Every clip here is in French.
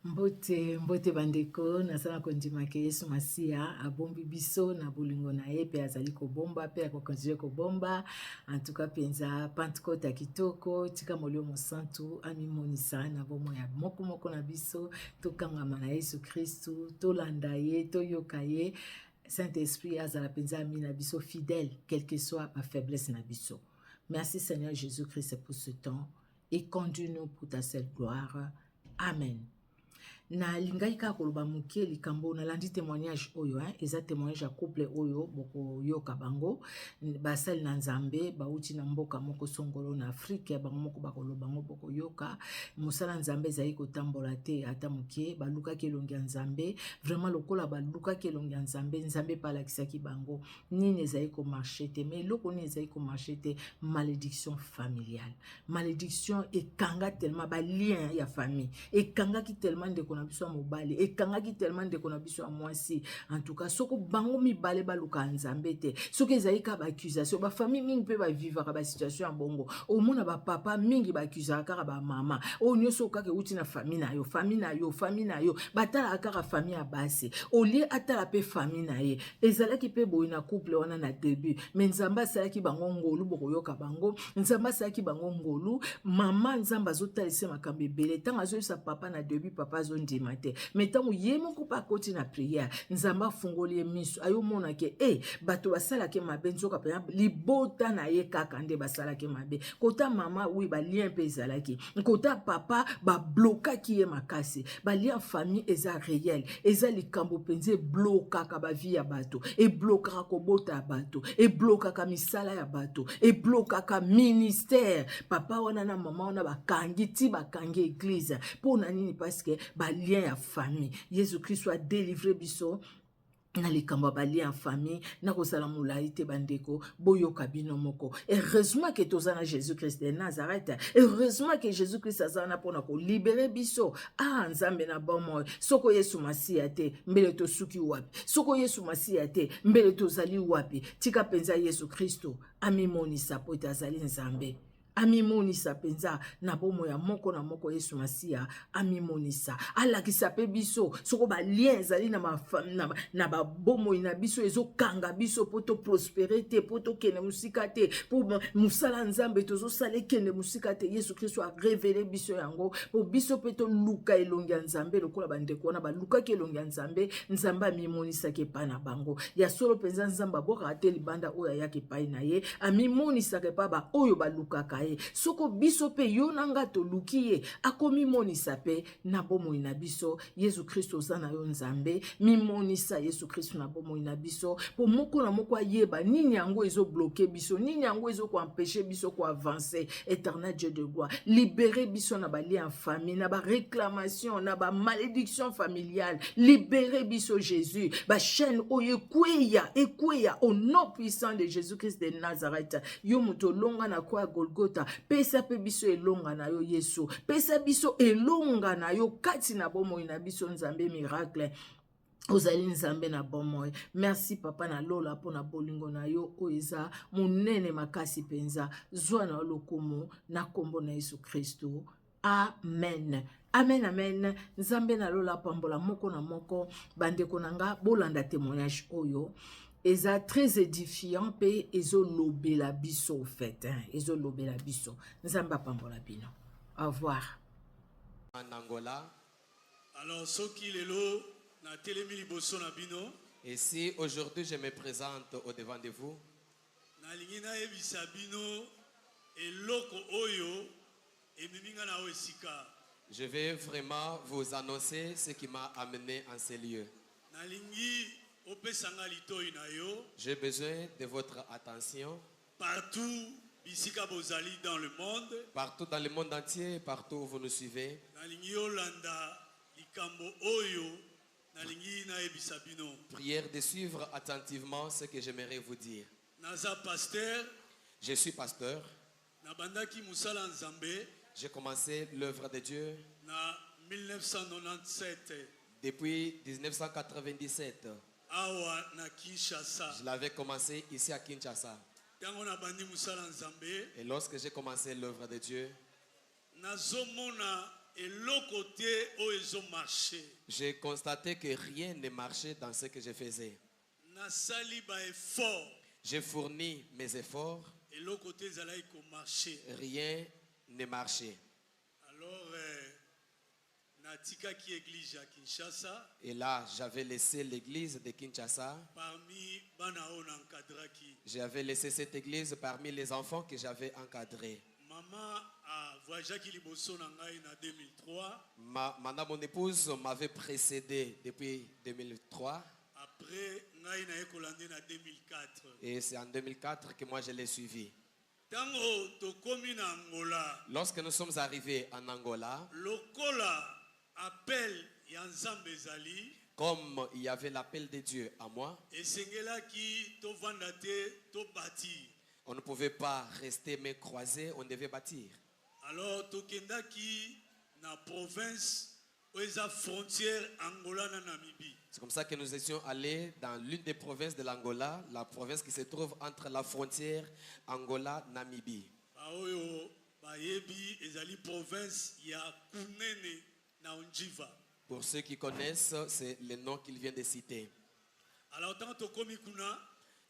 Mbote bandeko nasala kondimaka Yesu Masia abombi biso na bolingo na ye pe azali kobomba pe akokontinue kobomba en tout cas penza Pentecôte kitoko tika molio mosantu amimonisa na bomo ya moko na biso tokangama na Yesu Kristu tolanda ye toyoka ye Saint-Esprit azala penza amina biso fidèle quelle que soit ma faiblesse na biso. Merci Seigneur Jésus-Christ pour ce temps et conduis-nous pour ta seule gloire. Amen. Na lingai ka koloba muke likambo na landi témoignage oyo eza témoignage ya couple oyo boko yoka bango basali na nzambe bauti na mboka moko songolo na Afrique ya bango moko bakoloba bango boko yoka musala nzambe zai kotambola te ata muke baluka kelongi ya nzambe vraiment lokola baluka kelongi ya nzambe palakisaki bango nini ezai ko marcher te mais loko ni ezai ko marcher te malédiction familiale malédiction ekanga tellement ba lien ya famille ekanga ki tellement de na biso mobali ekangaki tellement ndeko na biso mwasi en tout cas soko bango mibale baluka nzambe te soki ezali ka ba accusation ba famille mingi pe ba vivre ka ba situation ya bongo au mona ba papa mingi ba accusera ka ba mama o nyoso ka ke uti na famille na yo batala ka famille ya base au lieu atala pe famille na ye ezalaki pe boyi na couple wana na début mais nzamba salaki bango ngolu boko yoka bango nzamba salaki bango ngolu mama nzamba zotalise makambe ebele tanga zo sa papa na début papa zo ndimate mais tango ye moko pa koti na prière nzamba fungoli miso ayo mona ke bato basala ke mabe nzoka pe libota na ye kaka nde basala ke mabe kota mama oui ba lien pe ezalaki kota papa ba bloka ki ye makasi ba lien famille eza réel eza likambo penze bloka ka ba vie ya bato e bloka ko bota ya bato e bloka ka misala ya bato e bloka ka ministère papa wana na mama wana bakangi église pour na nini parce que ba lien ya famille Jésus-Christ soit délivré biso na likambo ba lien en famille na kosala mulai te bandeko boyoka bino moko heureusement que tozana Jésus-Christ de Nazareth heureusement que Jésus-Christ azana pona ko libérer biso nzambe na bomo soko Yesu Masia te mbele to suki wapi soko Yesu Masia te mbele to zali wapi tika penza Yesu Kristo amimonisa po azali nzambe amimonisa penza na bomo ya moko na moko Yesu Masia amimonisa alakisa pe biso soko ba lien ezali na ba bomo ina biso ezokanga biso poto prospérité poto kene musika te po musala nzambe tozo sale kene musika te Yesu Kristo a révélé biso yango po biso peto luka elongi ya nzambe lokola bandeko na ba luka ke elongi ya nzambe amimonisa ke pa na bango ya solo penza nzamba boka te libanda oya yake pa na ye amimonisa ke pa ba oyo ba luka soko biso pe yo nanga to lukiye akomi monisa pe na bomo ina biso Yesu Kristo zana yo nzambe mi monisa Yesu Kristo na bomo ina biso po moko na moko yeba nini yango ezo bloquer biso nini yango ezo ko empêcher biso ko avancer éternel Dieu de gloire libérer biso na ba lien en famille na ba réclamation na ba malédiction familiale libérer biso Jésus ba chaîne oye ekweya au nom puissant de Jésus-Christ de Nazareth yo muto longa na kwa Golgotha pesa pe biso elonga na yo Yesu pesa biso elonga na yo kati na bomo ina biso nzambe miracle ozali nzambe na bomo merci papa na lola pona bolingo na yo oeza munene makasi penza zwa na lokumu na kombo na Yesu Kristo amen amen amen nzambe na lola pambola moko na moko bandeko nanga bolanda témoignage oyo eza très édifiant pe ezo lobela biso au fait ezo lobela biso nzamba pambola bino au revoir en Angola. Alors soki lelo na telemi liboso na bino et si aujourd'hui je me présente au devant de vous na lingi na yebisa bino eloko oyo emiminga na esika je vais vraiment vous annoncer ce qui m'a amené en ces lieux. Na lingi J'ai besoin de votre attention. Partout, bisika bozali dans le monde. Partout dans le monde entier, partout où vous nous suivez. Prière de suivre attentivement ce que j'aimerais vous dire. Je suis pasteur. J'ai commencé l'œuvre de Dieu. 1997. Depuis 1997. Je l'avais commencé ici à Kinshasa. Et lorsque j'ai commencé l'œuvre de Dieu, et l'autre côté où ils ont marché. J'ai constaté que rien ne marchait dans ce que je faisais. Nasali ba effort J'ai fourni mes efforts, et l'autre côté ils allaient marcher. rien ne marchait. Alors Natika qui église à Kinshasa Et là, j'avais laissé l'église de Kinshasa. parmi bana on encadraki. J'avais laissé cette église parmi les enfants que j'avais encadrés. Maman a voyagé qui liboso na ngai na 2003. Madame, mon épouse, m'avait précédé depuis 2003. Après ngai na ekolande na 2004. Et c'est en 2004 que moi je l'ai suivi. Tango tokomi na Angola. Lorsque nous sommes arrivés en Angola, Lokola appel ya Nzambe ezali. comme il y avait l'appel de Dieu à moi, Esengelaki tovanda te to bâtir. on ne pouvait pas rester mains croisées, on devait bâtir. Alors tokendaki na province où eza frontière Angola na Namibie. C'est comme ça que nous étions allés dans l'une des provinces de l'Angola, la province qui se trouve entre la frontière Angola-Namibie. Baoyo bayebi ezali province ya Kunene na Onjiva. Pour ceux qui connaissent, c'est le nom qu'il vient de citer. Alors tant tokomi kuna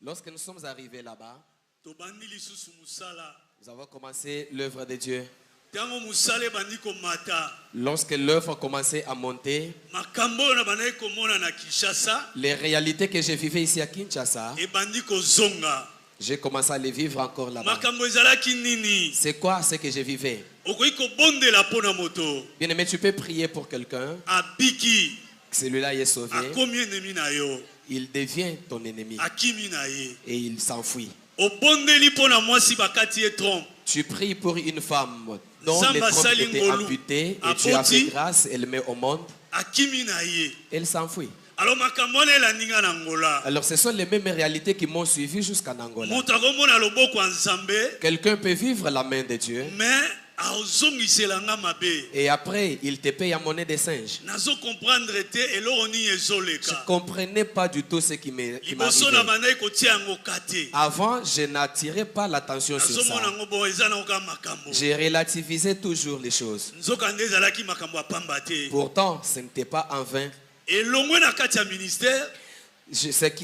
Lorsque nous sommes arrivés là-bas, tobandi lisusu musala. nous avons commencé l'œuvre de Dieu. Tango musale bandi komata. Lorsque l'œuvre commençait à monter, Makambo na banayi komona na Kinshasa les réalités que je vivais ici à Kinshasa, e bandi kozonga. j'ai commencé à les vivre encore là-bas. Makambo ezalaki nini? C'est quoi ce que je vivais? Okoki kobondela pona moto. Bien-aimé, tu peux prier pour quelqu'un. Abiki Celui-là est sauvé. akomi enemi na yo. Il devient ton ennemi Akimi na ye. et il s'enfuit. Obondeli pona mwasi bakati ye trompe. Tu pries pour une femme dont les Samba trompes étaient Salingolo. amputées et tu as Aboti. fait grâce, elle met au monde, Akimi na ye. elle s'enfuit. Alors makambo wana elandinga na Angola. Alors ce sont les mêmes réalités qui m'ont suivi jusqu'en Angola. Moto akomona loboko ya Nzambe Quelqu'un peut vivre la main de Dieu mais aozongiselanga mabe. et après il te paye en monnaie de singe. Nazo comprendre te eloko nini Je ne ezoleka. comprenais pas du tout ce qui Liboso na m'arrivait. bandai kotia yango kate. Avant, je n'attirais pas l'attention sur Azomona ça. yango bon eza na oka makambo. J'ai relativisé toujours les choses. Nzoka nde ezalaki makambo ya pamba te. Pourtant, ce n'était pas en vain. Elongwe na kati ya ministère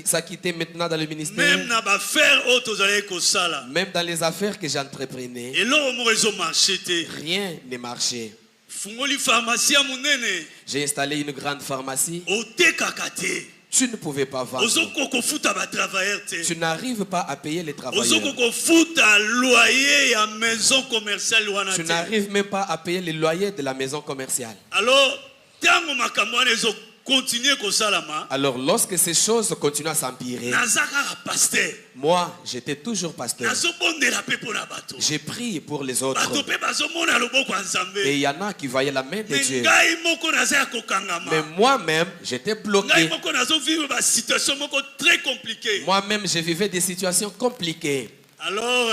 Ça quittait maintenant dans le ministère, même na baaffaire oyo tozalaki kosala. même dans les affaires que j'entreprenais, Eloko moko ezomarche te. rien ne marchait. Fungoli pharmacie ya monene J'ai installé une grande pharmacie. otekaka te. Tu ne pouvais pas vendre. Ozoko kofuta batravailleur te. Tu n'arrives pas à payer les travailleurs. Ozoko kofuta loyer ya maison commerciale wana Tu te. n'arrives même pas à payer le loyer de la maison commerciale. Alors tango makambo wana ezokontinue kosalama Alors, lorsque ces choses continuent à s'empirer, naza kaka pasteur. moi, j'étais toujours pasteur. Nazobondela mpe mpo na bato. J'ai prié pour les autres. Bato mpe bazomona loboko ya Et il Nzambe. y en a qui voyaient la main de Mais Dieu. ngai moko naza ya Mais kokangama. moi-même, j'étais Ngai bloqué. moko nazovivre basituation moko très compliquée. Moi-même, je vivais des situations compliquées. Alors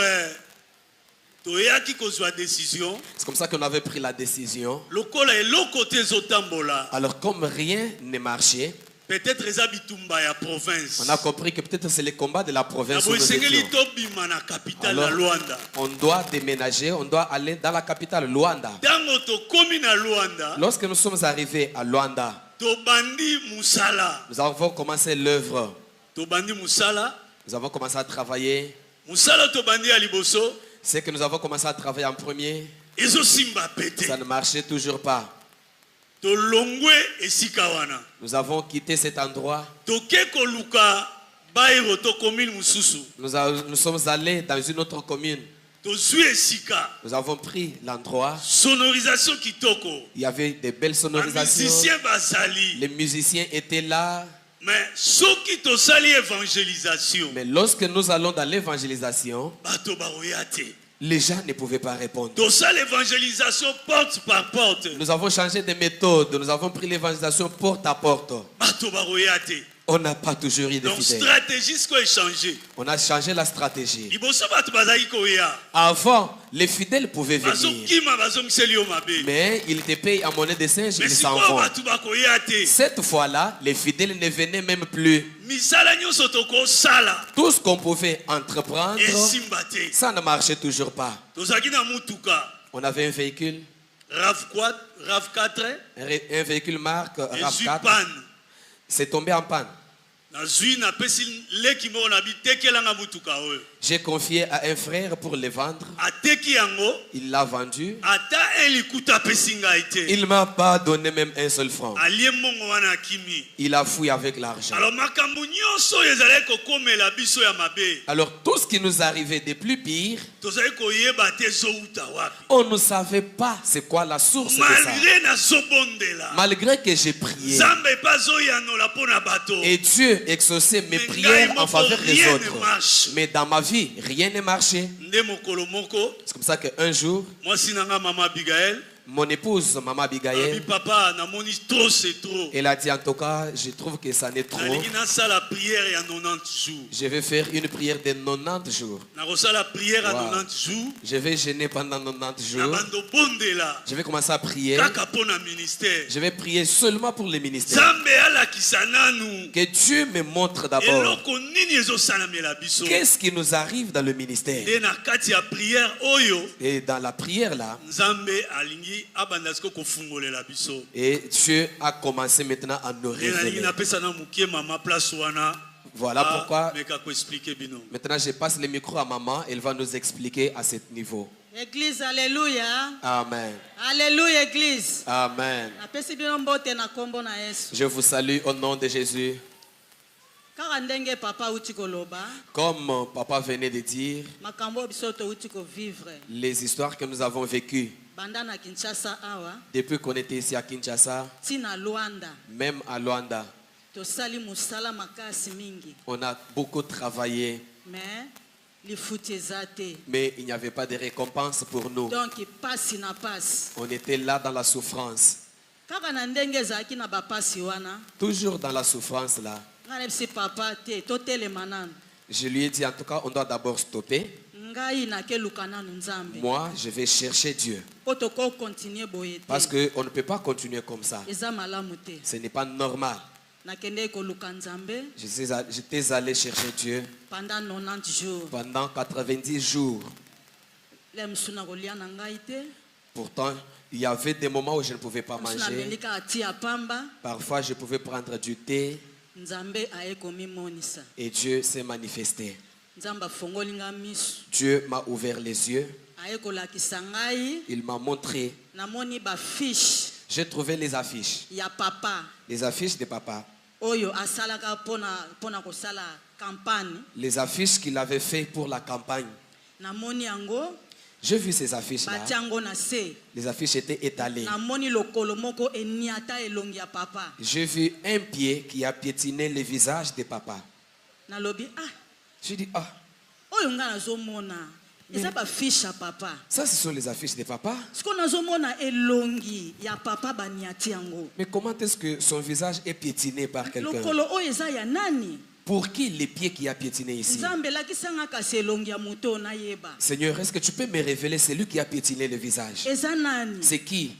toyaki kozwa décision C'est comme ça qu'on avait pris la décision. lokola eloko te ezotambola. Alors, comme rien ne marchait, Peut-être eza bitumba ya province. on a compris que peut-être c'est le combat de la Na province où nous boesengeli étions. tobima na capitale na Alors, Luanda. on doit déménager, on doit aller dans la capitale, Luanda. Tango tokomi na Luanda, Lorsque nous sommes arrivés à Luanda, tobandi musala. nous avons commencé l'œuvre. Tobandi musala. Nous avons commencé à travailler. Musala tobandi ya liboso. C'est que nous avons commencé à travailler en premier. Ezosimba pete. Ça ne marchait toujours pas. Tolongwe esika wana. Nous avons quitté cet endroit. Toke koluka bairo to commune mususu. Nous sommes allés dans une autre commune. Tozwi esika. Nous avons pris l'endroit. Sonorisation kitoko. Il y avait des belles Les sonorisations. musiciens bazali. Les musiciens étaient là. Mais soki tosali évangélisation. Mais lorsque nous allons dans l'évangélisation, Bato baroyate. les gens ne pouvaient pas répondre. Tosali évangélisation porte par porte. Nous avons changé de méthode. Nous avons pris l'évangélisation porte à porte. Bato baroyate. On n'a pas toujours eu de Donc fidèles. stratégie ce qu'on changé. On a changé la stratégie. Liboso bato bazali koya. Avant, les fidèles pouvaient Bazo venir. kima bazo miseli yo mabe. Mais ils te payent en monnaie de singe, Mais ils si s'en quoi vont. bato bakoyate. Cette fois-là, les fidèles ne venaient même plus. Misala nyonso toko sala. Tout ce qu'on pouvait entreprendre, Esimba te. ça ne marchait toujours pas. Tozaki na mutuka. On avait un véhicule. RAV4, Un véhicule marque et suis RAV4 panne. s'est tombé en panne. J'ai confié à un frère pour les vendre. Il l'a vendu. Il ne m'a pas donné même un seul franc. Il a fouillé avec l'argent. Alors tout ce qui nous arrivait de plus pire, on ne savait pas c'est quoi la source de ça. Malgré que j'ai prié. Et Dieu exaucé mes prières en faveur des autres. Mais dans ma vie, rien n'est marché. C'est comme ça qu'un jour, mon épouse, Maman Abigail, papa, elle a dit en tout cas, je trouve que ça n'est trop. Je vais faire une prière de 90 jours. Wow. Je vais jeûner pendant 90 jours. Je vais commencer à prier. Je vais prier seulement pour les ministères. Que Dieu me montre d'abord qu'est-ce qui nous arrive dans le ministère. Et dans la prière là, et Dieu a commencé maintenant à nous révéler. Voilà pourquoi maintenant je passe le micro à maman. Elle va nous expliquer à ce niveau. Église, alléluia. Amen. Alléluia, Église. Amen. Je vous salue au nom de Jésus. Comme papa venait de dire, les histoires que nous avons vécues depuis qu'on était ici à Kinshasa, même à Luanda, on a beaucoup travaillé, mais il n'y avait pas de récompense pour nous. On était là dans la souffrance. Toujours dans la souffrance là. Je lui ai dit en tout cas on doit d'abord stopper. Moi je vais chercher Dieu. Parce qu'on ne peut pas continuer comme ça. Ce n'est pas normal. J'étais allé chercher Dieu pendant 90 jours. Pourtant, il y avait des moments où je ne pouvais pas manger. Parfois, je pouvais prendre du thé. Et Dieu s'est manifesté. Dieu m'a ouvert les yeux. Il m'a montré. J'ai trouvé les affiches. Les affiches de papa. Les affiches qu'il avait fait pour la campagne. J'ai vu ces affiches-là. Les affiches étaient étalées. J'ai vu un pied qui a piétiné le visage de papa. J'ai dit, ah. Ça, ce sont les affiches de papa. Mais comment est-ce que son visage est piétiné par quelqu'un? Pour qui les pieds qui a piétiné ici? Seigneur, est-ce que tu peux me révéler celui qui a piétiné le visage? C'est qui?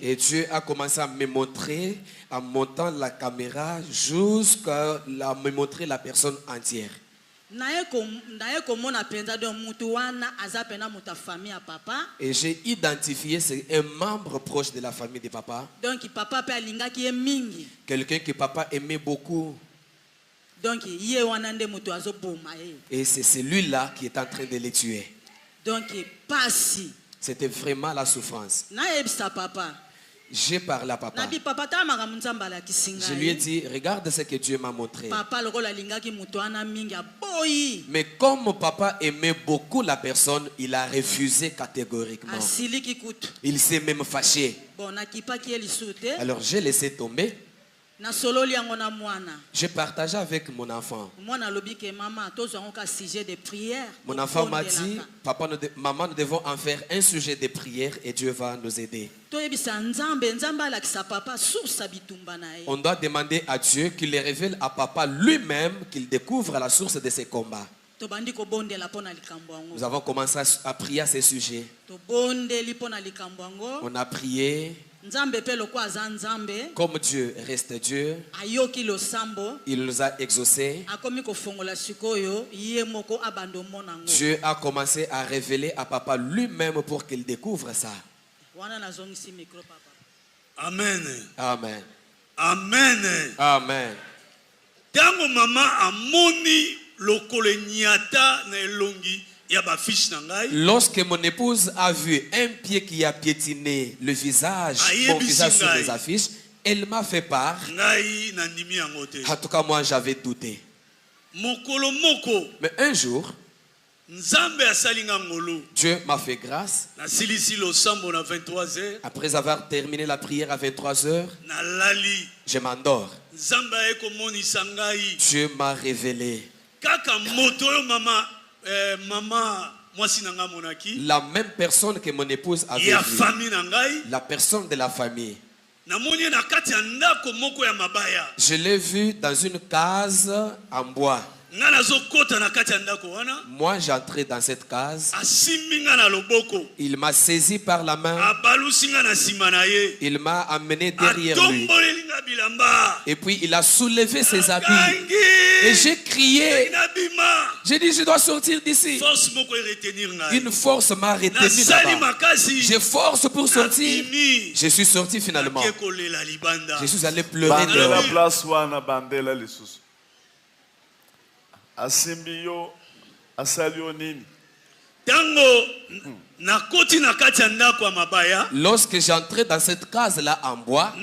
Et Dieu a commencé à me montrer, en montant la caméra, jusqu'à me montrer la personne entière. Et j'ai identifié, c'est un membre proche de la famille de papa. Quelqu'un que papa aimait beaucoup. Et c'est celui-là qui est en train de les tuer. C'était vraiment la souffrance. J'ai parlé à papa. Je lui ai dit, regarde ce que Dieu m'a montré. Mais comme papa aimait beaucoup la personne, il a refusé catégoriquement. Il s'est même fâché. Alors j'ai laissé tomber. J'ai partagé avec mon enfant. Mon enfant m'a dit, papa, maman, nous devons en faire un sujet de prière et Dieu va nous aider. On doit demander à Dieu qu'il les révèle à papa lui-même, qu'il découvre la source de ses combats. Nous avons commencé à prier à ce sujet. On a prié. Comme Dieu reste Dieu, il nous a exaucés. Dieu a commencé à révéler à papa lui-même pour qu'il découvre ça. Amen. Amen. Amen. Amen. Tango mama amoni lokole nyata na elongi ya ba fiche na ngai. Lorsque mon épouse a vu un pied qui a piétiné le visage, mon visage sur les affiches, elle m'a fait part. Ngai na ndimi yango te. En tout cas, moi, j'avais douté. Mokolo moko. Mais un jour, Nzambe asalinga ngolo. Dieu m'a fait grâce. Na silisi lo sambo na 23h. Après avoir terminé la prière à 23h, na lali. Je m'endors. Nzambe eko monisa ngai. Dieu m'a révélé. Kaka moto yo mama mwasi nanga monaki. La même personne que mon épouse avait vue. Famille na ngai. La personne de la famille. Na moni na kati ya ndako moko ya mabaya. Je l'ai vu dans une case en bois. Moi, j'entrais dans cette case. Il m'a saisi par la main. Il m'a amené derrière lui. Et puis, il a soulevé ses habits. Et j'ai crié. J'ai dit, je dois sortir d'ici. Une force m'a retenu là-bas. J'ai force pour sortir. Je suis sorti finalement. Je suis allé pleurer dehors. Asimbio asalionini. Lorsque j'entrais dans cette case-là en bois,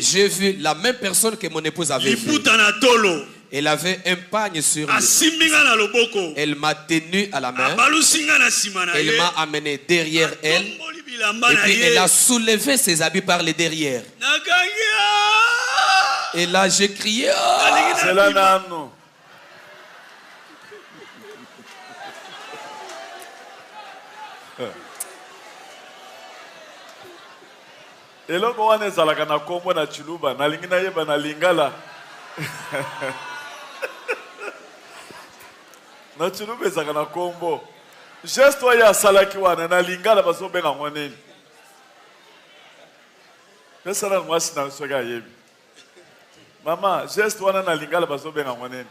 j'ai vu la même personne que mon épouse avait vue. Elle avait un pagne sur lui. Elle m'a tenu à la main. Elle m'a amené derrière elle. Et puis elle a soulevé ses habits par le derrière. Et là j'ai crié. C'est là non. Eloko wana ezalaka na kombo na Chiluba nalingi na yeba na Lingala. Na Chiluba ezalaka na kombo. Gesto ya salaki wana na Lingala bazobenga ngoneni. Pesa na mwasi na soga yebi. Mama, gesto wana na Lingala bazobenga ngoneni.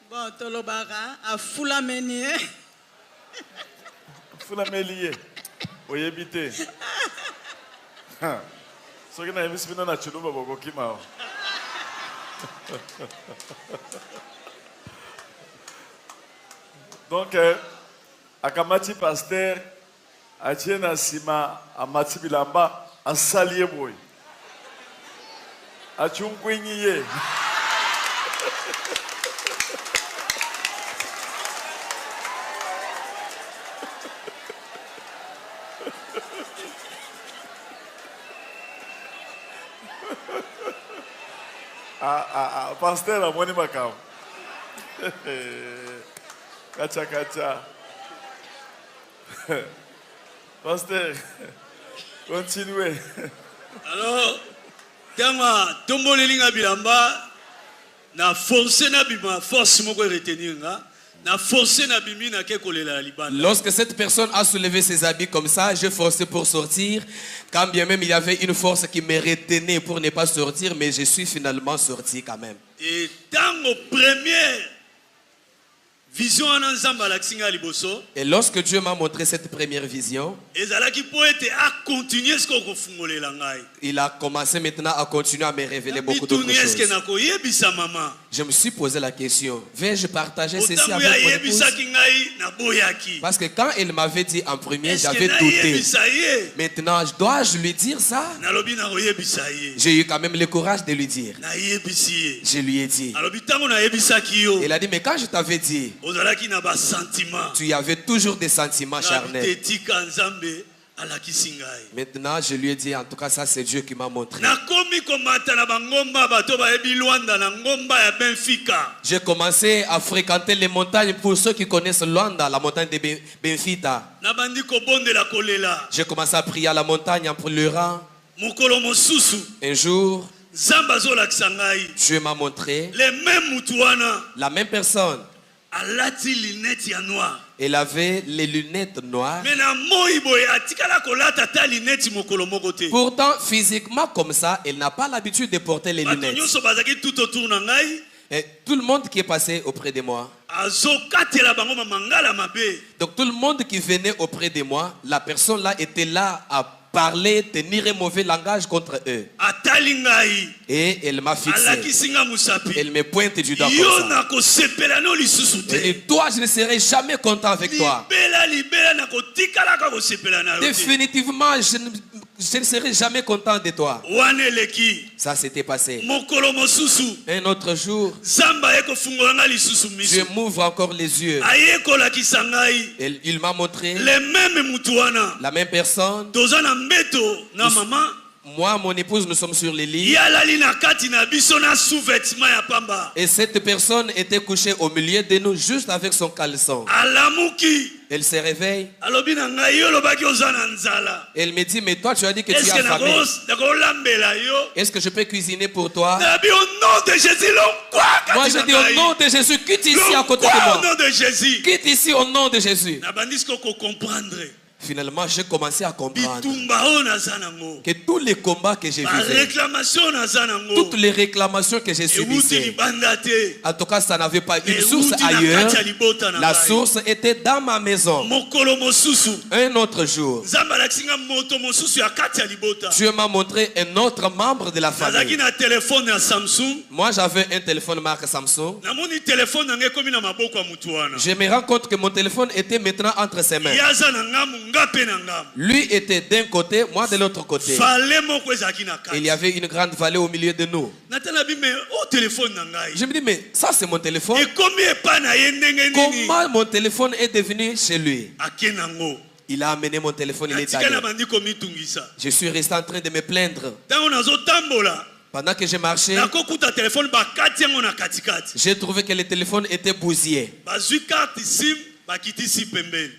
Bon, tolobaka afula menie. Afula melie. Oyebite. Soki na yebisi bino na Chiluba bokokima. Donc, akamati pasteur atie na sima amati bilamba asalie boy. Achungwinyiye. Pasteur amoni makao. Kacha kacha. Pasteur, continuez. Alors, tama tombo lelinga bilamba na force na bima force moko retenir nga na force na bimi na ke kolela libanda. Lorsque cette personne a soulevé ses habits comme ça, j'ai forcé pour sortir. Quand bien même il y avait une force qui me retenait pour ne pas sortir, mais je suis finalement sorti quand même. Et tango première vision en ensemble la liboso. Et lorsque Dieu m'a montré cette première vision, il a commencé maintenant à continuer à me révéler beaucoup d'autres choses. Je me suis posé la question, vais-je partager ceci avec mon épouse? Parce que quand il m'avait dit en premier, j'avais douté. Maintenant, dois-je lui dire ça? J'ai eu quand même le courage de lui dire. Je lui ai dit. Il a dit, mais quand je t'avais dit, tu avais toujours des sentiments charnels. Maintenant, je lui ai dit, en tout cas, ça c'est Dieu qui m'a montré. J'ai commencé à fréquenter les montagnes pour ceux qui connaissent Luanda, la montagne de Benfita. J'ai commencé à prier à la montagne en pleurant. Un jour, Dieu m'a montré la même personne. Elle avait les lunettes noires. Pourtant, physiquement comme ça, elle n'a pas l'habitude de porter les lunettes. Et tout le monde qui est passé auprès de moi, donc tout le monde qui venait auprès de moi, la personne là était là à parler, tenir un mauvais langage contre eux. Et elle m'a fixé. Elle me pointe du doigt comme ça. Elle dit, toi, je ne serai jamais content avec toi. Définitivement, je ne serai jamais content de toi. Ça s'était passé. Un autre jour, Dieu m'ouvre encore les yeux. Et il m'a montré la même personne. Moi, mon épouse, nous sommes sur les lits. Et cette personne était couchée au milieu de nous, juste avec son caleçon. Elle se réveille. Elle me dit, mais toi, tu as dit que tu as faim. Est-ce que je peux cuisiner pour toi? Moi, je dis, au nom de Jésus, quitte ici à côté de moi. Quitte ici au nom de Jésus. Finalement, j'ai commencé à comprendre que tous les combats que j'ai vivais, toutes les réclamations que j'ai subissées, en tout cas, ça n'avait pas une source ailleurs. La source était dans ma maison. Un autre jour, Dieu m'a montré un autre membre de la famille. Moi, j'avais un téléphone marque Samsung. Je me rends compte que mon téléphone était maintenant entre ses mains. Lui était d'un côté, moi de l'autre côté. Il y avait une grande vallée au milieu de nous. Je me dis, mais ça c'est mon téléphone. Comment mon téléphone est devenu chez lui? Il a amené mon téléphone, il est allé. Je suis resté en train de me plaindre. Pendant que j'ai marché, j'ai trouvé que le téléphone était bousillé.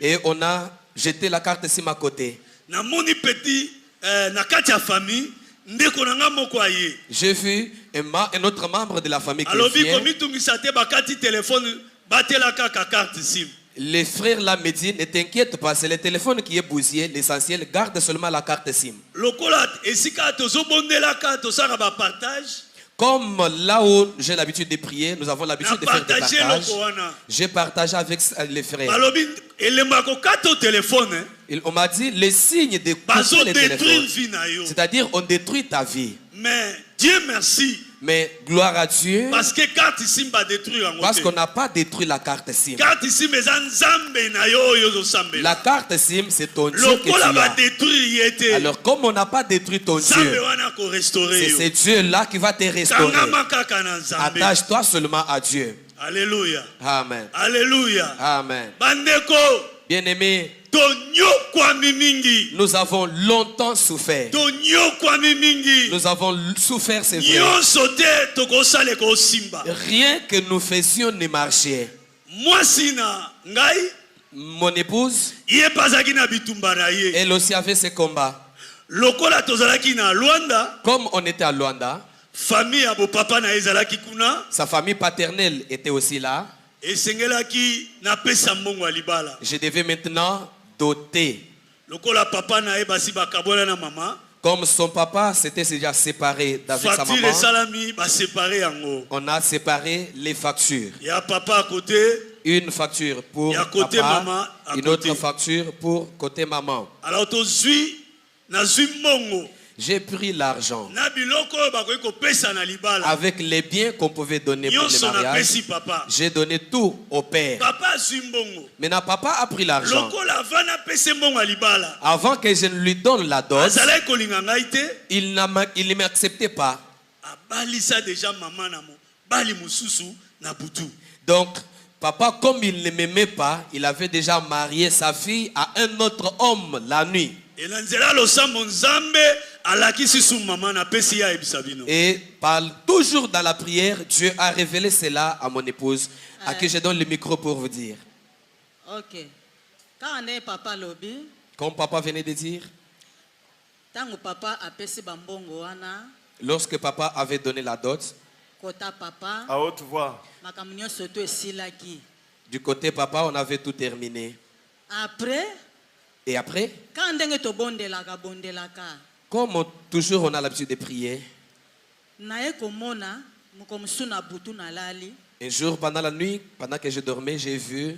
Et on a jeté la carte SIM à côté. J'ai vu un autre membre de la famille qui vient. Les frères là me disent, ne t'inquiète pas, c'est le téléphone qui est bousillé. L'essentiel, garde seulement la carte SIM. Comme là où j'ai l'habitude de prier, nous avons l'habitude de faire des partages. J'ai partagé avec les frères. On m'a dit les signes de couper les téléphones. C'est-à-dire on détruit ta vie. Mais Dieu merci. Mais gloire à Dieu. Parce que carte SIM va détruire. Parce qu'on n'a pas détruit la carte SIM. La carte SIM, c'est ton Dieu que tu as. Alors comme on n'a pas détruit ton Dieu, c'est ce Dieu-là qui va te restaurer. Attache-toi seulement à Dieu. Alléluia. Amen. Alléluia. Amen. Bien-aimés, nous avons longtemps souffert. Nous avons souffert, c'est vrai. Rien que nous faisions ne marchait. Mon épouse, elle aussi avait ses combats. Comme on était à Luanda, sa famille paternelle était aussi là. Je devais maintenant doter. Comme son papa s'était déjà séparé d'avec sa maman, on a séparé les factures. Une facture pour papa, une autre facture pour côté maman. J'ai pris l'argent avec les biens qu'on pouvait donner pour le mariage. J'ai donné tout au père. Maintenant, papa a pris l'argent. Avant que je ne lui donne la dot, il ne m'acceptait pas. Donc, papa, comme il ne m'aimait pas, il avait déjà marié sa fille à un autre homme la nuit. Et parle toujours dans la prière, Dieu a révélé cela à mon épouse, à qui je donne le micro pour vous dire. Ok. Comme papa venait de dire, lorsque papa avait donné la dot, à haute voix, Du côté papa, on avait tout terminé. Après, et après, comme toujours on a l'habitude de prier, un jour pendant la nuit, pendant que je dormais, j'ai vu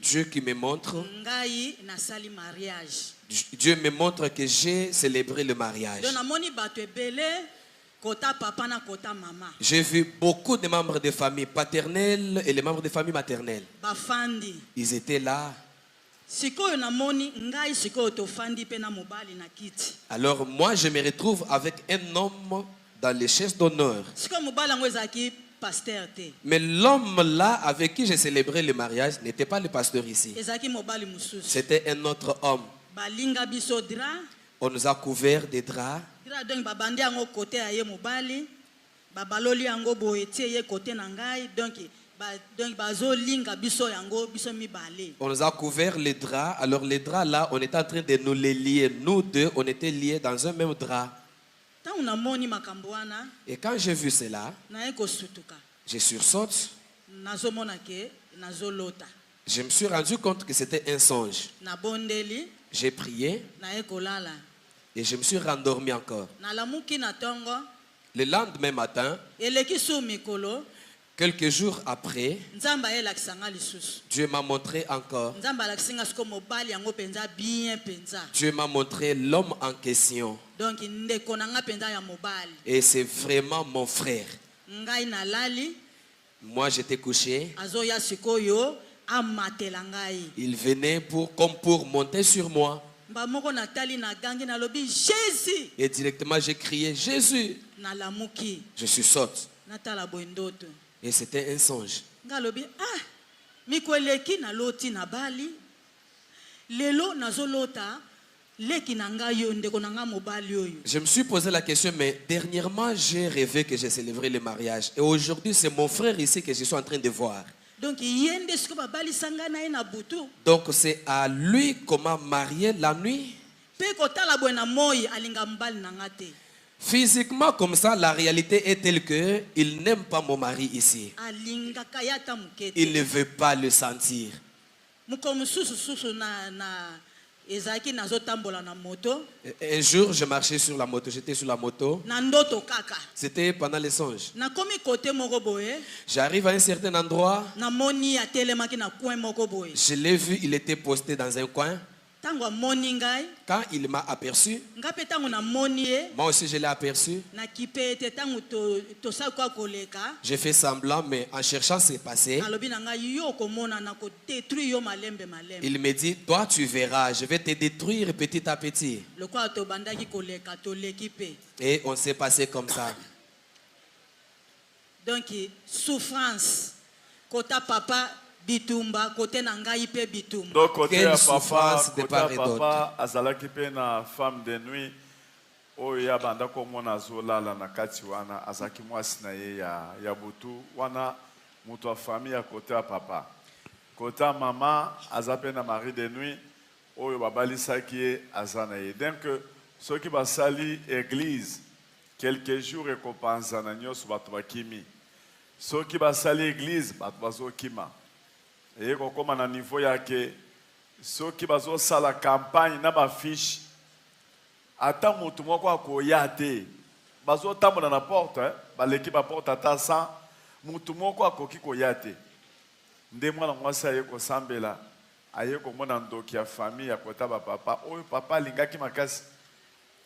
Dieu qui me montre, Dieu me montre que j'ai célébré le mariage. J'ai vu beaucoup de membres de famille paternelle et les membres de famille maternelle. Ils étaient là. Alors moi je me retrouve avec un homme dans les chaises d'honneur. Mais l'homme là avec qui j'ai célébré le mariage n'était pas le pasteur ici. C'était un autre homme. On nous a couvert des draps. On nous a couvert les draps. Alors les draps là, on était en train de nous les lier. Nous deux, on était liés dans un même drap. Et quand j'ai vu cela, je sursaute. Je me suis rendu compte que c'était un songe. J'ai prié et je me suis rendormi encore. Le lendemain matin, quelques jours après, Dieu m'a montré encore. Dieu m'a montré l'homme en question. Et c'est vraiment mon frère. Moi j'étais couché. Il venait comme pour monter sur moi. Et directement j'ai crié Jésus. Je suis sorti. Et c'était un songe. Je me suis posé la question, mais dernièrement j'ai rêvé que j'ai célébré le mariage. Et aujourd'hui c'est mon frère ici que je suis en train de voir. Donc c'est à lui qu'on m'a marié la nuit. Physiquement comme ça, la réalité est telle que il n'aime pas mon mari ici. Il ne veut pas le sentir. Un jour, je marchais sur la moto. J'étais sur la moto. C'était pendant les songes. J'arrive à un certain endroit. Je l'ai vu, il était posté dans un coin. Quand il m'a aperçu, moi aussi je l'ai aperçu. J'ai fait semblant, mais en cherchant ce qui s'est passé, il me dit, toi tu verras, je vais te détruire petit à petit. Et on s'est passé comme ça. Donc, souffrance, kota papa. Bitumba, côté nangai pe bitumba. Donc côté à papa, azalaki pe na femme de nuit, oya banda ko mona zola la na kati wana azaki mwasi na ye ya butu wana mutu wa famille à côté à papa. Côté à maman, azape na mari de nuit, oyo babalisaki ye azana ye. Donc ceux qui basali église quelques jours récompense na nyoso batu bakimi. Ceux qui basali église batu bazokima. Et comme à niveau yake ceux qui bazo sala campagne na ba fiche ata mutu moko akoya te bazo tambola na porte ba l'équipe à porte ata 100 mutu moko akoki koya te nde mwana mwasi aye ko sambela aye ko mona ndoki ya famille ya kota ba papa oyo papa lingaki makasi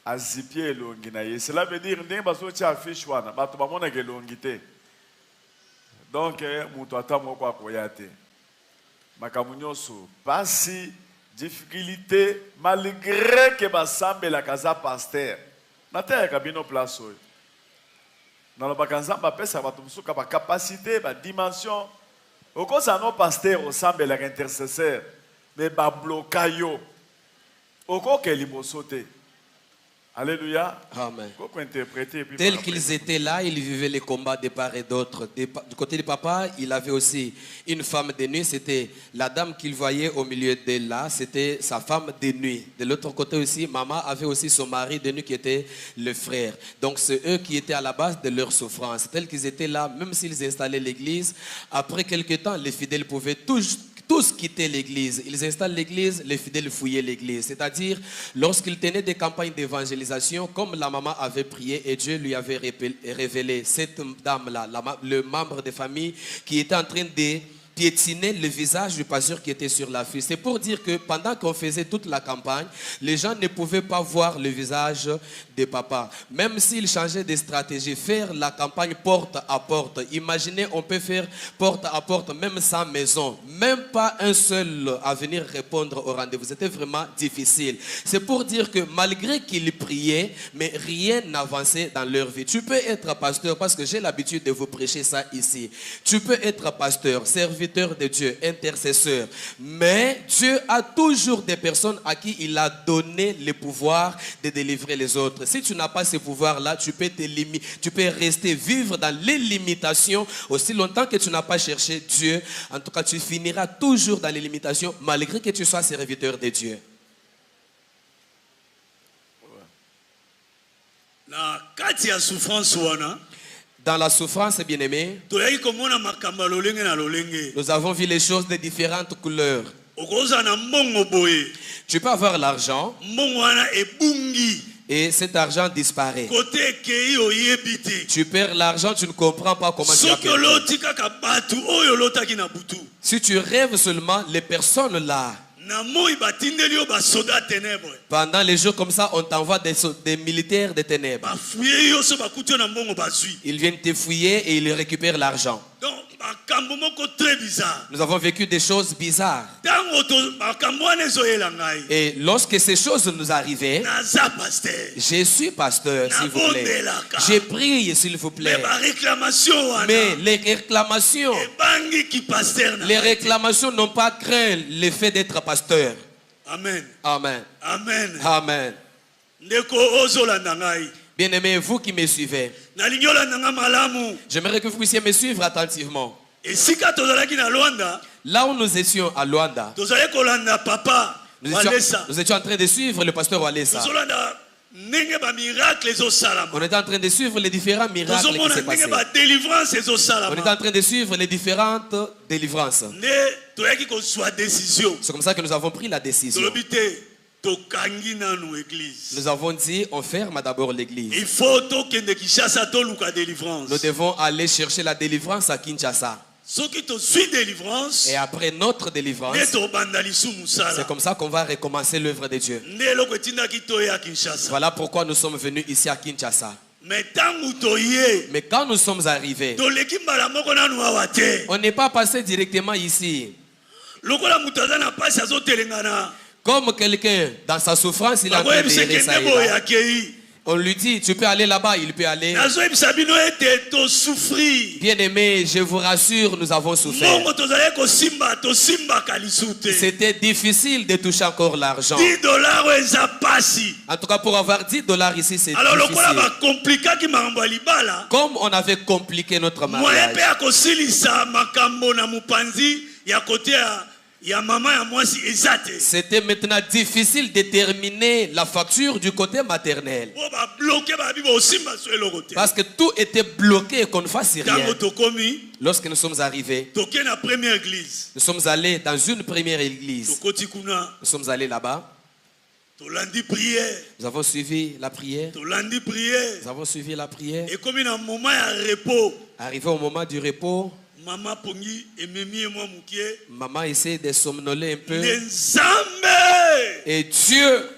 azipie elongi na ye. Cela veut dire nde bazo tia fiche wana bato ba mona ke elongi te donc mutu ata moko akoya te. Makamunyoso, pas si difficulté malgré que basambe la casa pasteur. Nata ya kabino place oyo. Na lo bakanza ba pesa ba tumsuka ba capacité, ba dimension. Oko sa no pasteur au sambe la intercesseur, mais ba bloka yo. Oko ke liboso te. Alléluia. Amen. Tels qu'ils étaient là, ils vivaient les combats de part et d'autre. Du côté du papa, il avait aussi une femme de nuit. C'était la dame qu'il voyait au milieu de là. C'était sa femme de nuit. De l'autre côté aussi, maman avait aussi son mari de nuit qui était le frère. Donc c'est eux qui étaient à la base de leur souffrance. Tels qu'ils étaient là, même s'ils installaient l'église, après quelque temps, les fidèles pouvaient tous quitter l'église. Ils installent l'église, les fidèles fouillaient l'église. C'est-à-dire, lorsqu'ils tenaient des campagnes d'évangélisation, comme la maman avait prié et Dieu lui avait révélé cette dame-là, le membre de famille qui était en train de piétiner le visage du pasteur qui était sur l'affût. C'est pour dire que pendant qu'on faisait toute la campagne, les gens ne pouvaient pas voir le visage de papa. Même s'ils changeaient de stratégie, faire la campagne porte à porte. Imaginez, on peut faire porte à porte, même sans maison. Même pas un seul à venir répondre au rendez-vous. C'était vraiment difficile. C'est pour dire que malgré qu'ils priaient, mais rien n'avançait dans leur vie. Tu peux être pasteur, parce que j'ai l'habitude de vous prêcher ça ici. Tu peux être pasteur, serviteur de Dieu, intercesseur. Mais Dieu a toujours des personnes à qui il a donné le pouvoir de délivrer les autres. Si tu n'as pas ce pouvoir-là, tu peux rester vivre dans les limitations aussi longtemps que tu n'as pas cherché Dieu. En tout cas, tu finiras toujours dans les limitations malgré que tu sois serviteur de Dieu. Na kati ya souffrance wana, dans la souffrance, bien-aimé, nous avons vu les choses de différentes couleurs. Tu peux avoir l'argent et cet argent disparaît. Tu perds l'argent, tu ne comprends pas comment tu as perdu. Si tu rêves seulement, les personnes là, pendant les jours comme ça, on t'envoie des militaires des ténèbres. Ils viennent te fouiller et ils récupèrent l'argent. Nous avons vécu des choses bizarres. Et lorsque ces choses nous arrivaient, je suis pasteur, s'il vous plaît. Je prie, s'il vous plaît. Mais les réclamations n'ont pas craint le fait d'être pasteur. Amen. Amen. Amen. Amen. Bien-aimés, vous qui me suivez, j'aimerais que vous puissiez me suivre attentivement. Là où nous étions à Luanda, nous étions en train de suivre le pasteur Walesa. On était en train de suivre les différents miracles qui se passaient. On était en train de suivre les différentes délivrances. C'est comme ça que nous avons pris la décision. Nous avons dit, on ferme d'abord l'église. Nous devons aller chercher la délivrance à Kinshasa. Et après notre délivrance, c'est comme ça qu'on va recommencer l'œuvre de Dieu. Voilà pourquoi nous sommes venus ici à Kinshasa. Mais quand nous sommes arrivés, on n'est pas passé directement ici. Comme quelqu'un dans sa souffrance, il a enterré ça. On lui dit, tu peux aller là-bas, il peut aller. Bien-aimé, je vous rassure, nous avons souffert. C'était difficile de toucher encore l'argent. En tout cas, pour avoir $10 ici, c'est difficile. Comme on avait compliqué notre mariage. C'était maintenant difficile de terminer la facture du côté maternel. Parce que tout était bloqué et qu'on ne fasse rien. Lorsque nous sommes arrivés, nous sommes allés dans une première église. Nous sommes allés là-bas. Nous avons suivi la prière. Nous avons suivi la prière. Arrivé au moment du repos, maman essaie de somnoler un peu. Et Dieu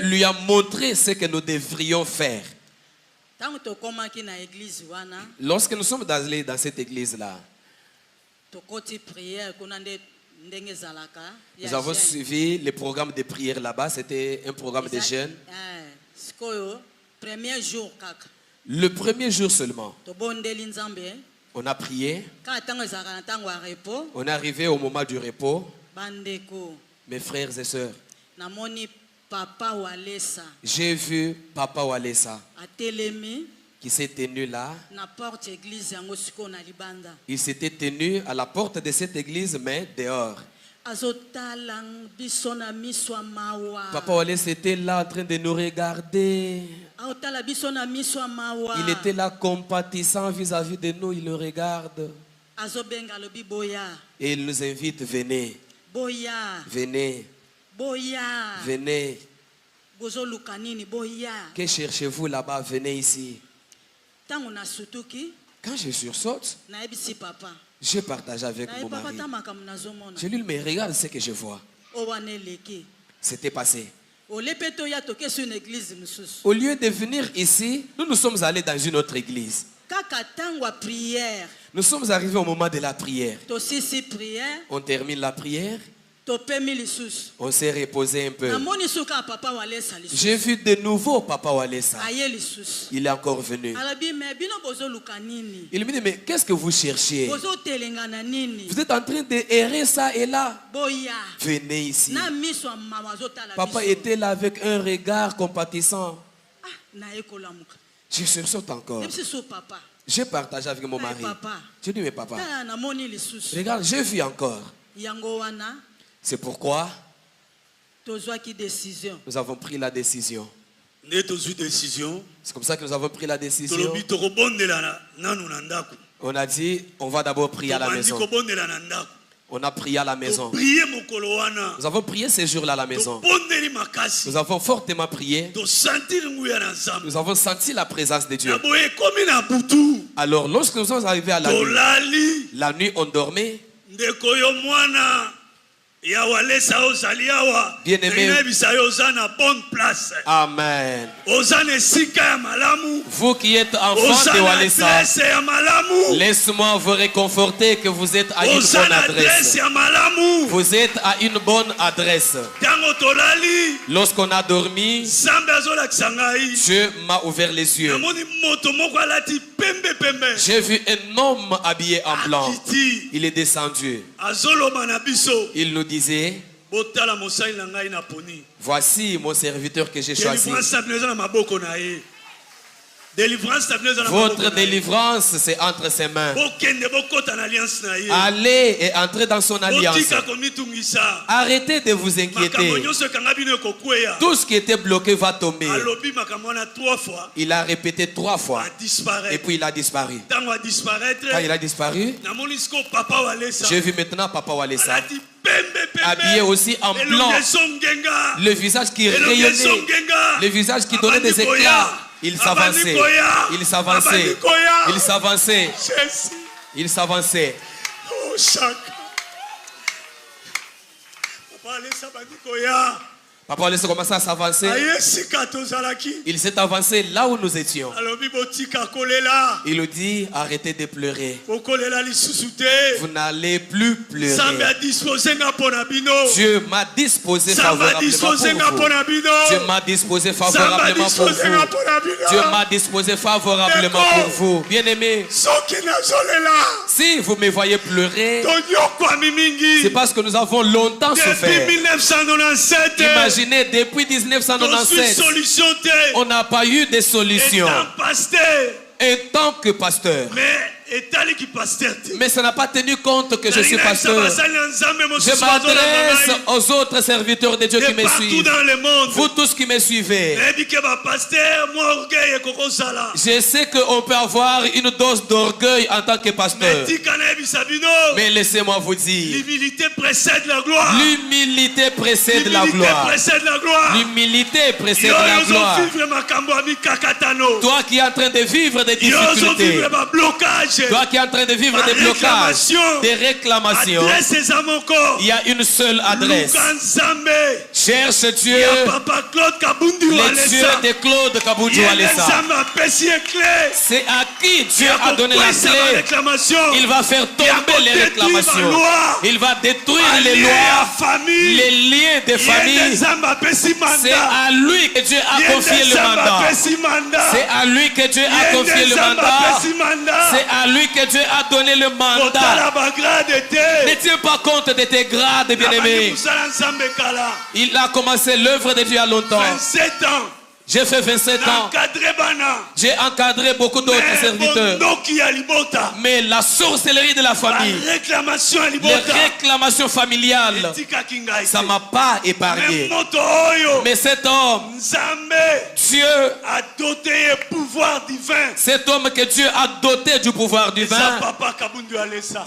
lui a montré ce que nous devrions faire. Lorsque nous sommes allés dans cette église-là, nous avons suivi le programme de prière là-bas. C'était un programme de jeûne. Le premier jour seulement, on a prié. On est arrivé au moment du repos. Mes frères et sœurs, J'ai vu Papa Walesa qui s'est tenu là. Il s'était tenu à la porte de cette église, mais dehors. Papa Walesa était là en train de nous regarder. Il était là compatissant vis-à-vis de nous. Il nous regarde. Et il nous invite, venez. Venez. Venez. Que cherchez-vous là-bas? Venez ici. Quand je sursaute, je partage avec mon mari. Je lui dis, mais regarde ce que je vois. C'était passé. Au lieu de venir ici, nous sommes allés dans une autre église. Nous sommes arrivés au moment de la prière. On termine la prière. On s'est reposé un peu. J'ai vu de nouveau Papa Walesa. Il est encore venu. Il me dit, mais qu'est-ce que vous cherchez? Vous êtes en train d'errer ça et là. Venez ici. Papa était là avec un regard compatissant. Je sursaute encore. J'ai partagé avec mon mari. Je dis, mais papa, regarde, j'ai vu encore. C'est pourquoi nous avons pris la décision. C'est comme ça que nous avons pris la décision. On a dit, on va d'abord prier à la maison. On a prié à la maison. Nous avons prié ces jours-là à la maison. Nous avons fortement prié. Nous avons senti la présence de Dieu. Alors, lorsque nous sommes arrivés à la nuit, on dormait. Bien-aimé, amen. Vous qui êtes enfants de Walesa, laisse-moi vous réconforter que vous êtes à une bonne adresse. Vous êtes à une bonne adresse. Lorsqu'on a dormi, Dieu m'a ouvert les yeux. J'ai vu un homme habillé en blanc. Il est descendu. Il nous disait, voici mon serviteur que j'ai choisi. Votre délivrance, c'est entre ses mains. Allez et entrez dans son alliance. Arrêtez de vous inquiéter. Tout ce qui était bloqué va tomber. Il a répété 3 fois. Et puis il a disparu. Quand il a disparu, j'ai vu maintenant Papa Walesa habillé aussi en blanc. Le visage qui rayonnait. Le visage qui donnait des éclats. Il s'avançait. Il s'avançait. Il s'avançait. Il s'avançait. Papa Walesa commençait à s'avancer. Il s'est avancé là où nous étions. Il nous dit, arrêtez de pleurer. Vous n'allez plus pleurer. Dieu m'a disposé favorablement pour vous. Dieu m'a disposé favorablement pour vous. Dieu m'a disposé favorablement pour vous. Bien-aimés, si vous me voyez pleurer, c'est parce que nous avons longtemps souffert. Imaginez, depuis 1997, on n'a pas eu de solution. En tant que pasteur. Mais ça n'a pas tenu compte que je suis pasteur. Je m'adresse aux autres serviteurs de Dieu qui me suivent. Vous tous qui me suivez. Je sais qu'on peut avoir une dose d'orgueil en tant que pasteur. Mais laissez-moi vous dire. L'humilité précède la gloire. L'humilité précède la gloire. L'humilité précède la gloire. Toi qui es en train de vivre des difficultés. Toi qui es en train de vivre des blocages, des réclamations, il y a une seule adresse. Cherche Dieu, le Dieu de Claude Kabundji Walesa. C'est à qui Dieu a donné la clé. Il va faire tomber les réclamations. Il va détruire les lois, les liens de famille. C'est à lui que Dieu a confié le mandat. C'est à lui que Dieu a confié le mandat. C'est à lui que Dieu a donné le mandat. Ne tiens pas compte de tes grades, bien-aimé. Il a commencé l'œuvre de Dieu il y a longtemps. 27 ans. J'ai fait 27 ans. J'ai encadré beaucoup d'autres serviteurs. Mais la sorcellerie de la famille, les réclamations familiales, ça ne m'a pas épargné. Mais cet homme, Dieu a doté un pouvoir divin. Cet homme que Dieu a doté du pouvoir divin,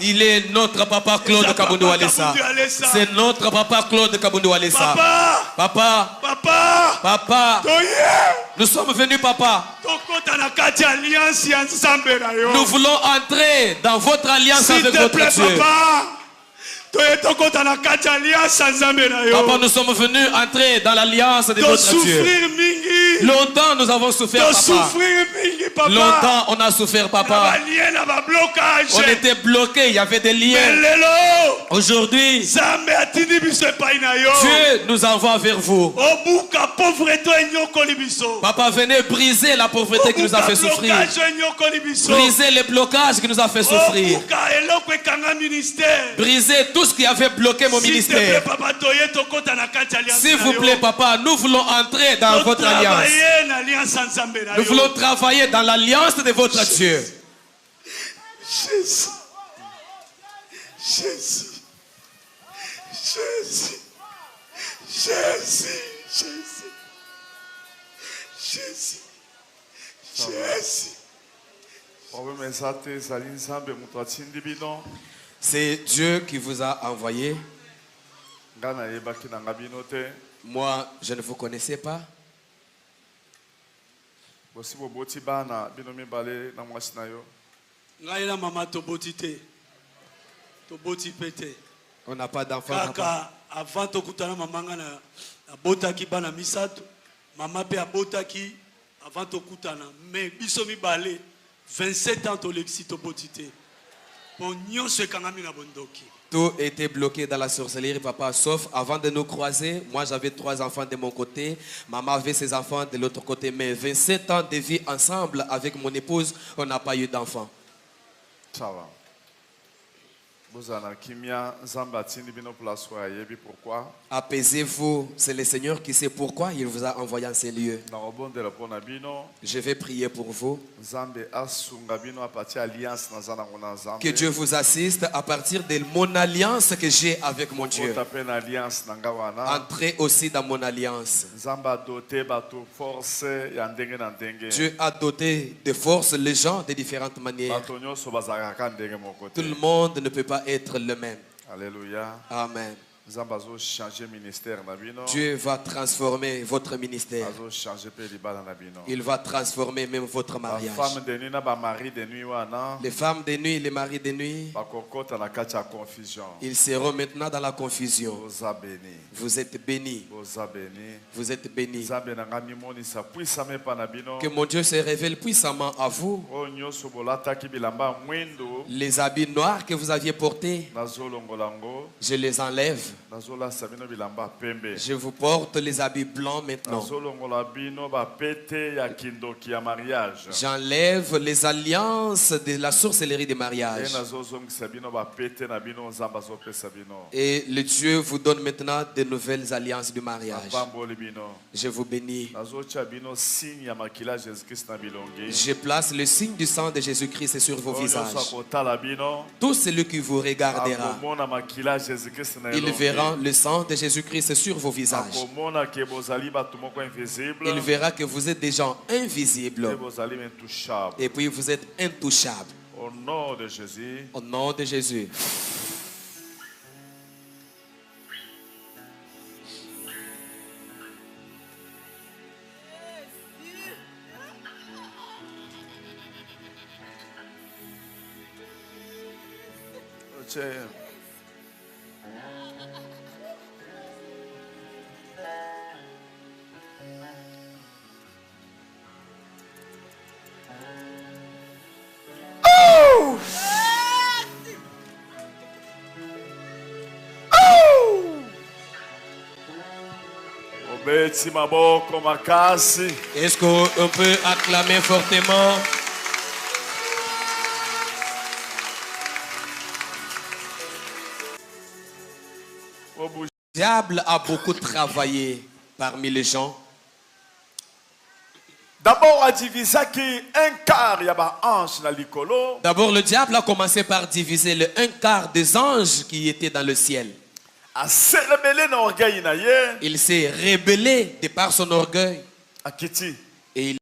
il est notre papa Claude Kabundu Alessa. C'est notre papa Claude Kabundu Alessa. Papa, papa, papa. Nous sommes venus, papa. Nous voulons entrer dans votre alliance avec votre Dieu. Papa, nous sommes venus entrer dans l'alliance de votre Dieu. Longtemps nous avons souffert, papa. Longtemps on a souffert, papa. On était bloqués, il y avait des liens. Aujourd'hui, Dieu nous envoie vers vous. Papa, venez briser la pauvreté qui nous a fait souffrir. Briser les blocages qui nous a fait souffrir. Briser tout ce qui avait bloqué mon ministère. S'il vous plaît, papa, nous voulons entrer dans votre alliance. Nous voulons travailler dans l'alliance de votre Dieu. Jésus. Jésus. Jésus. Jésus. Jésus. Jésus. C'est Dieu qui vous a envoyé. Moi, je ne vous connaissais pas. On n'a pas d'enfant. Avant tokutana maman na botaki bana misato, maman pe abotaki avant tokutana, mais biso mibale 27 ans to lexi to botité. Pognon se kangami na bondoki. Tout était bloqué dans la sorcellerie, papa, sauf avant de nous croiser. Moi, j'avais 3 enfants de mon côté. Maman avait ses enfants de l'autre côté. Mais 27 ans de vie ensemble avec mon épouse, on n'a pas eu d'enfants. Ça va. Apaisez-vous, c'est le Seigneur qui sait pourquoi il vous a envoyé en ces lieux. Je vais prier pour vous. Que Dieu vous assiste à partir de mon alliance que j'ai avec mon Dieu. Entrez aussi dans mon alliance. Dieu a doté de force les gens de différentes manières. Tout le monde ne peut pas être le même. Alléluia. Amen. Dieu va transformer votre ministère. Il va transformer même votre mariage. Les femmes de nuit, les maris de nuit, ils seront maintenant dans la confusion. Vous êtes bénis. Vous êtes bénis. Que mon Dieu se révèle puissamment à vous. Les habits noirs que vous aviez portés, je les enlève. Je vous porte les habits blancs maintenant. J'enlève les alliances de la sorcellerie des mariages. Et le Dieu vous donne maintenant de nouvelles alliances du mariage. Je vous bénis. Je place le signe du sang de Jésus-Christ sur vos visages. Tout celui qui vous regardera, il verra le sang de Jésus-Christ sur vos visages. Il verra que vous êtes des gens invisibles. Et puis vous êtes intouchables. Au nom de Jésus. Au nom de Jésus. Est-ce qu'on peut acclamer fortement? Le diable a beaucoup travaillé parmi les gens. D'abord, a divisé un quart y a ange na likolo. D'abord, le diable a commencé par diviser le un quart des anges qui étaient dans le ciel. Il s'est rebellé de par son orgueil. Akiti. Et il